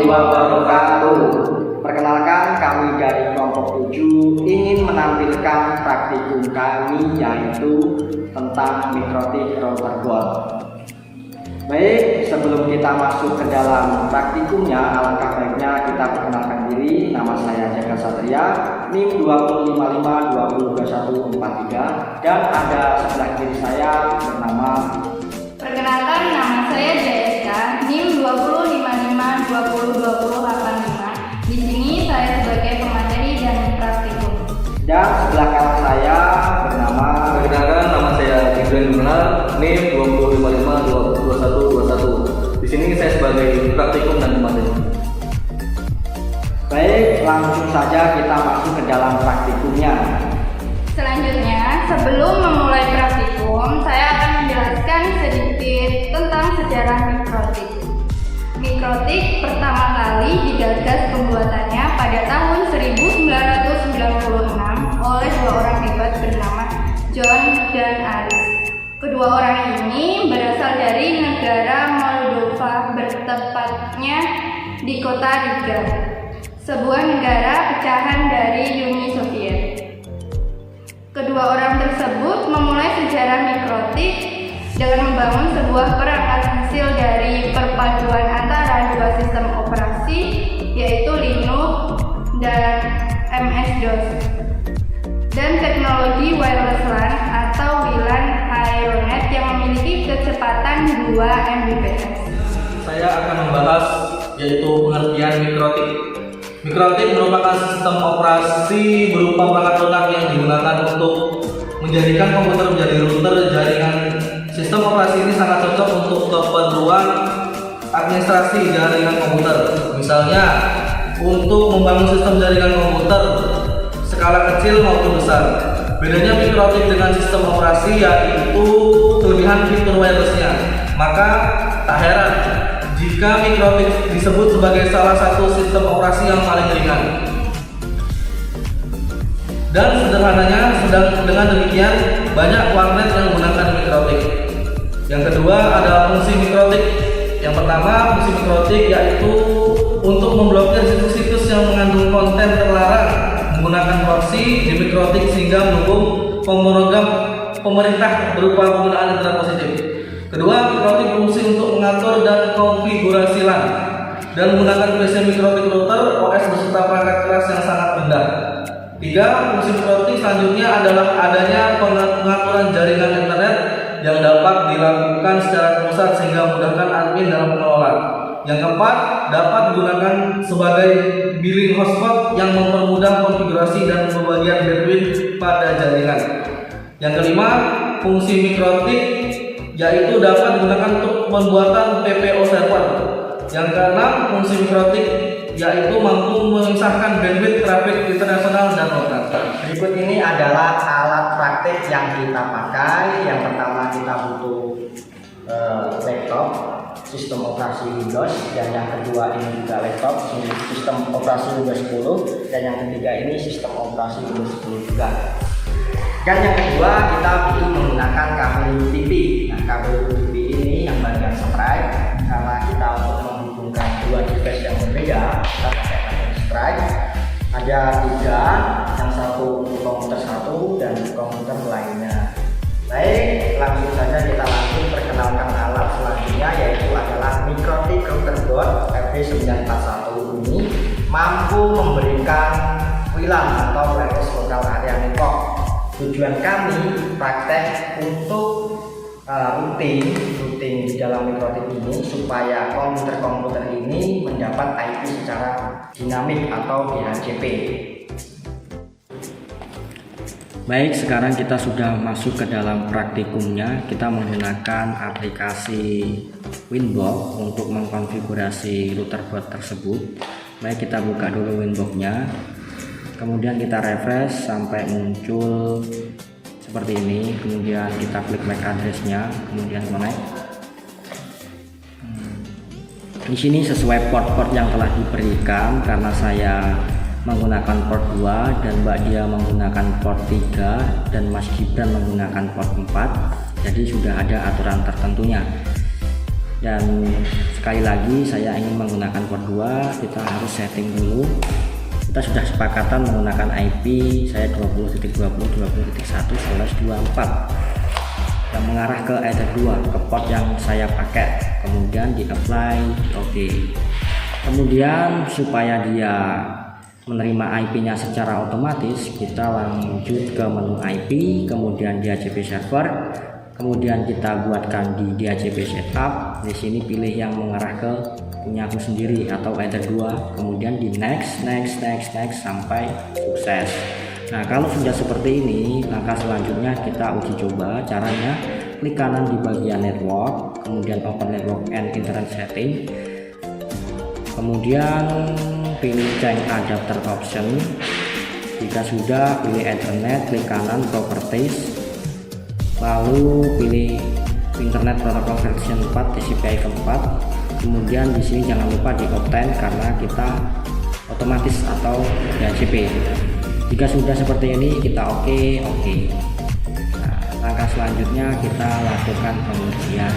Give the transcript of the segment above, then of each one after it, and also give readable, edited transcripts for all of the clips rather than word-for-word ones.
wabarakatuh. Perkenalkan, kami dari kelompok 7 ingin menampilkan praktikum kami, yaitu tentang mikrotik router board. Baik, sebelum kita masuk ke dalam praktikumnya, alangkah baiknya kita perkenalkan diri. Nama saya Jaka Satria, NIM 205522143, dan ada sebelah kiri saya bernama. Perkenalkan, nama saya Jayeska, NIM 20552202085. Di sini saya sebagai pemateri dan praktikum. Dan sebelah kanan saya bernama. Perkenalkan, nama saya Gibran Gumelar, NIM 205522121. Di sini saya sebagai praktikum dan pemateri. Baik, langsung saja kita masuk ke dalam praktikumnya. Selanjutnya, sebelum memulai praktikum, saya akan menjelaskan sedikit tentang sejarah mikrotik. Mikrotik pertama kali digagas pembuatannya pada tahun 1996 oleh dua orang hebat bernama John dan Alice. Kedua orang ini berasal dari negara Moldova, bertepatnya di kota Riga, sebuah negara pecahan dari Uni Soviet. Kedua orang tersebut memulai sejarah mikrotik dengan membangun sebuah perangkat hasil dari perpaduan antara dua sistem operasi, yaitu Linux dan MS-DOS, dan teknologi wireless LAN atau WLAN Aeronet yang memiliki kecepatan 2 Mbps. Saya akan membahas yaitu pengertian mikrotik. Mikrotik merupakan sistem operasi berupa perangkat lunak yang digunakan untuk menjadikan komputer menjadi router jaringan. Sistem operasi ini sangat cocok untuk keperluan administrasi jaringan komputer. Misalnya, untuk membangun sistem jaringan komputer skala kecil maupun besar. Bedanya mikrotik dengan sistem operasi yaitu kelebihan fitur wirelessnya. Maka tak heran jika mikrotik disebut sebagai salah satu sistem operasi yang paling ringan. Dan sederhananya, dengan demikian banyak warnet yang menggunakan mikrotik. Yang kedua adalah fungsi mikrotik. Yang pertama, fungsi mikrotik yaitu untuk memblokir situs-situs yang mengandung konten terlarang menggunakan proksi di mikrotik sehingga mendukung program pemerintah berupa penggunaan internet positif. Kedua, mikrotik berfungsi untuk mengatur dan konfigurasi LAN dan menggunakan PC mikrotik router OS beserta perangkat keras yang sangat rendah. Tiga, fungsi mikrotik selanjutnya adalah adanya pengaturan jaringan internet yang dapat dilakukan secara pusat sehingga memudahkan admin dalam pengelolaan. Yang keempat, dapat digunakan sebagai billing hotspot yang mempermudah konfigurasi dan pembagian bandwidth pada jaringan. Yang kelima, fungsi mikrotik yaitu dapat digunakan untuk pembuatan PPO server. Yang keenam, fungsi mikrotik yaitu mampu memisahkan bandwidth traffic internasional dan lokal. Berikut ini adalah alat praktik yang kita pakai. Yang pertama kita butuh laptop, sistem operasi Windows, dan yang kedua ini juga laptop, sistem operasi Windows 10, dan yang ketiga ini sistem operasi Windows 10 juga. Dan yang kedua kita butuh menggunakan kabel UTP. Nah, kabel UTP ini yang bagian strike, karena kita untuk menghubungkan dua device yang berbeda kita pakai kabel strike. Ada tiga, yang satu untuk komputer satu dan komputer lainnya. Baik, langsung saja kita langsung perkenalkan alat selanjutnya, yaitu adalah mikrotik router board RB941 ini mampu memberikan WLAN atau wireless local area network. Tujuan kami praktek untuk routing di dalam mikrotik ini supaya komputer-komputer ini mendapat IP secara dinamik atau DHCP. Baik, sekarang kita sudah masuk ke dalam praktikumnya. Kita menggunakan aplikasi Winbox untuk mengkonfigurasi router board tersebut. Baik, kita buka dulu Winbox-nya. Kemudian kita refresh sampai muncul seperti ini. Kemudian kita klik MAC address-nya, kemudian connect. Di sini sesuai port-port yang telah diberikan, karena saya menggunakan port 2 dan Mbak Dia menggunakan port 3 dan Mas Gibran menggunakan port 4, jadi sudah ada aturan tertentunya. Dan sekali lagi saya ingin menggunakan port 2, kita harus setting dulu. Kita sudah sepakatan menggunakan IP saya 20.20.1/24 yang mengarah ke Ether 2 ke port yang saya pakai, kemudian di apply oke. Kemudian supaya dia menerima IP-nya secara otomatis, kita lanjut ke menu IP, kemudian DHCP server, kemudian kita buatkan di DHCP setup. Di sini pilih yang mengarah ke punya aku sendiri atau Ether 2, kemudian di next sampai sukses. Nah, kalau sudah seperti ini, langkah selanjutnya kita uji coba caranya. Klik kanan di bagian network, kemudian open network and internet setting, kemudian pilih change adapter option. Jika sudah, pilih Ethernet, klik kanan properties, lalu pilih internet protocol version 4 TCP/IP keempat. Kemudian di sini jangan lupa di obtain karena kita otomatis atau DHCP. Jika sudah seperti ini, kita oke. Nah, langkah selanjutnya kita lakukan pengujian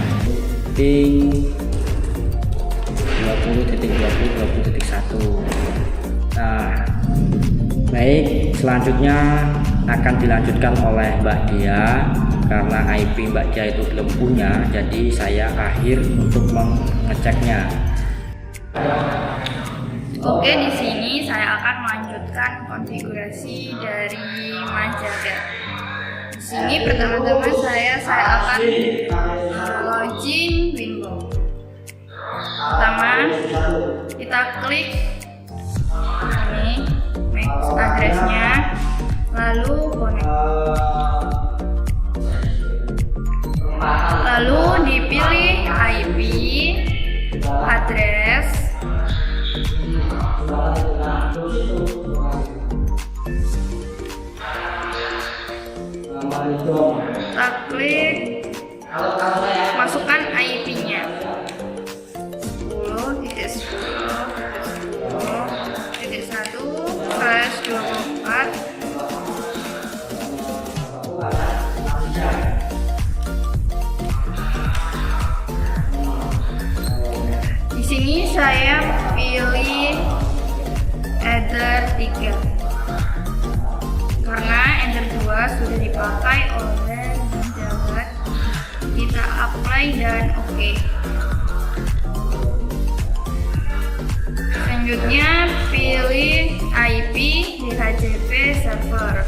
ping 20.20.20.1. Nah, baik, selanjutnya akan dilanjutkan oleh Mbak Dia. Karena IP Mbak Dia itu belum punya, jadi saya akhir untuk mengeceknya. Oke, di sini saya akan melanjutkan konfigurasi dari Majaga. Di sini pertama-tama saya akan login Windows. Pertama, kita klik ini MAC address-nya, lalu connect. Lalu dipilih IP, address, kita klik, masukkan IP-nya 10.10.10.1/24. Di sini saya pilih Ether 3 karena Ether 2 sudah dipakai oleh Majagat. Kita apply dan oke. Selanjutnya pilih IP DHCP server.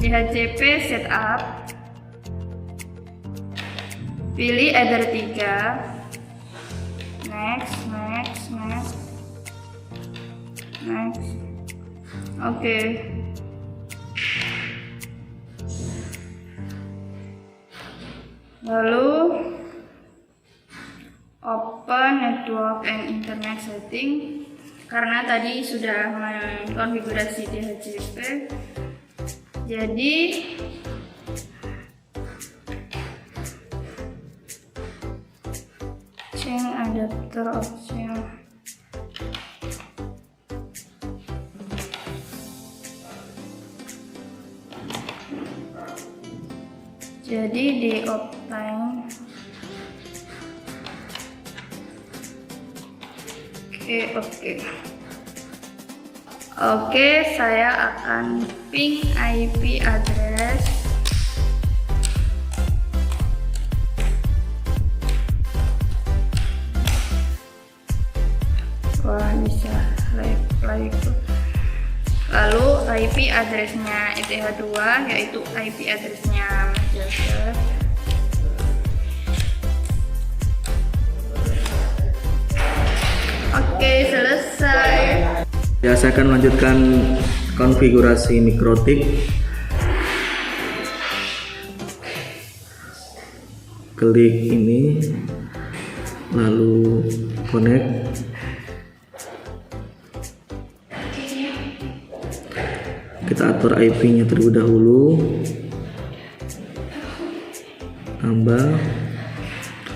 DHCP setup, pilih Ether 3, next, oke. Lalu open network and internet setting, karena tadi sudah mengkonfigurasi DHCP. Jadi change adapter option. Jadi di obtain. Oke, saya akan ping IP address bisa reply itu. Lalu IP addressnya ETH2 yaitu IP addressnya Majagat. Oke, selesai. Ya, saya akan lanjutkan konfigurasi mikrotik. Klik ini, lalu connect. Kita atur IP-nya terlebih dahulu. Tambah.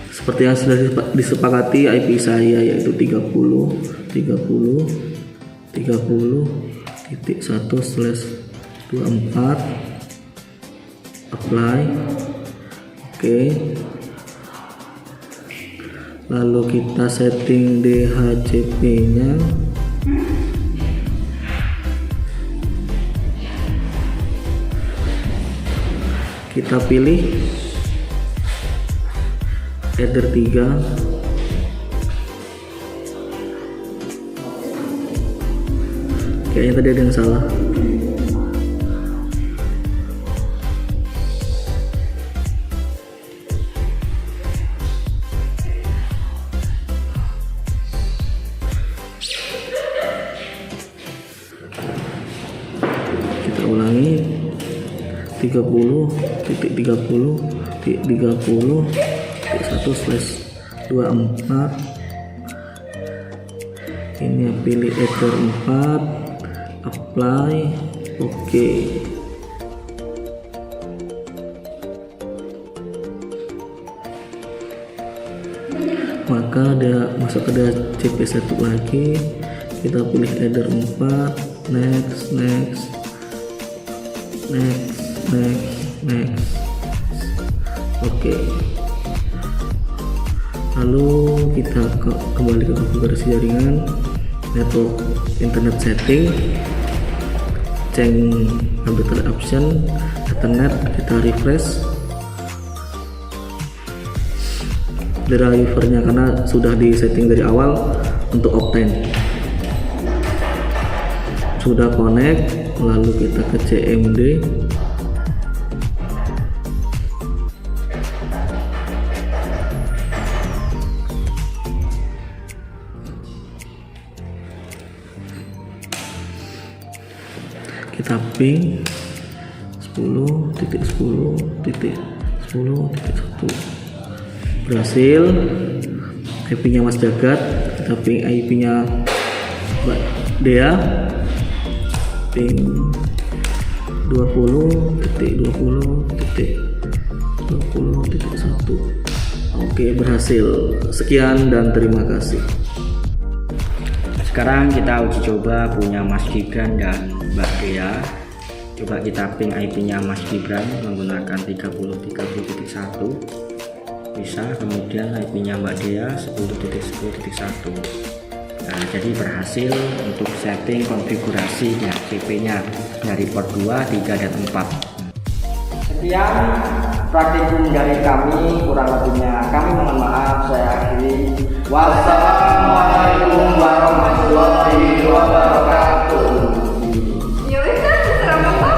Seperti yang sudah disepakati, IP saya yaitu 30.1/24. 24 apply. Oke, lalu kita setting DHCP nya. Kita pilih header 3. Kayaknya tadi ada yang salah. Kita ulangi 30.30.30.1/24. Ini pilih header 4, apply. Oke. Maka ada masuk ke DHCP1 lagi, kita pilih header 4, next. Oke. Lalu kita kembali ke konfigurasi jaringan, network internet setting, change computer option, ethernet, kita refresh drivernya karena sudah di setting dari awal untuk Optane. Sudah connect, lalu kita ke CMD. Kita ping 10.10.10.1. Berhasil. IP-nya Mas Jagat, kita ping IP-nya Mbak Dea, ping 20.20.20.1. Oke, berhasil. Sekian dan terima kasih. Sekarang kita uji coba punya Mas Gibran dan Mbak Dea. Coba kita ping IP-nya Mas Gibran menggunakan 30.30.1. Bisa, kemudian IP-nya Mbak Dea 10.10.1. Nah, jadi berhasil untuk setting konfigurasi DHCP-nya dari port 2, 3, dan 4. Sekian praktikum dari kami, kurang lebihnya kami mohon maaf. Saya akhiri. Wassalamualaikum warahmatullahi wabarakatuh. Ya wis, terserah Bapak.